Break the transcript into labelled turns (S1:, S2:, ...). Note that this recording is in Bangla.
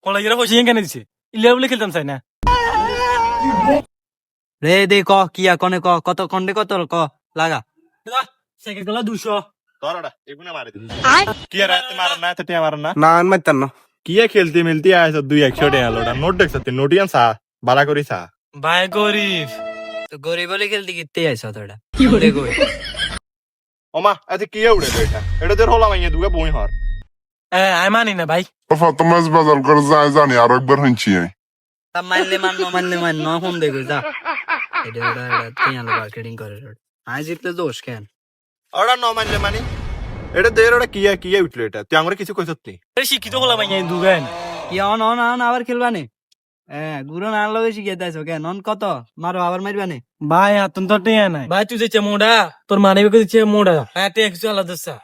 S1: কলেজের পয়সা কেন দিছে ইলিয়া বলে খেলতাম চাই না
S2: রে দে ক কিয়া কনে ক কত কন্ডে কত ক লাগা
S1: সাইকেল গুলা 200
S3: তোরা এগুলো মারে দিবি কি আর রাতে মার না তে মার না
S4: না আমি মারতাম না
S3: কি খেলতে মিলতে আইছ 200 টাকা লোটা নোট দেখছ তুই নোটিয়ান সা বালা করি সা
S1: ভাই গরিব
S2: তো গরিব বলে খেলতে কিতে আইছ তোরা দেখো
S3: ওমা এতে কি উড়ে এটা তোর হলা মাইয়া দুগা বই হর
S1: আমি মানি না ভাই
S5: ফাতেমাস বাজার করে যায় জানি আর একবার হইছি
S2: তা মানলে মান ন ফোন দেখো যা এটা তিয়ান মার্কেটিং করে আই জিতলে দোষ কেন
S3: ওরা ন মানলে মানি এটা দের ওরা কি উঠলো এটা তুই আমার কিছু কইছত নি
S1: শিক্ষিত হলাম দুগান
S2: ইয়া অন অন অন আবার খেলবানে গুরু না লগে শিখে দাইছো কেন অন কত মারো আবার মারবানে
S1: ভাই হাতন তো টিয়া নাই ভাই তুই যে মোড়া তোর মানে দিচ্ছে মোড়া হ্যাঁ টিয়া কিছু আলাদা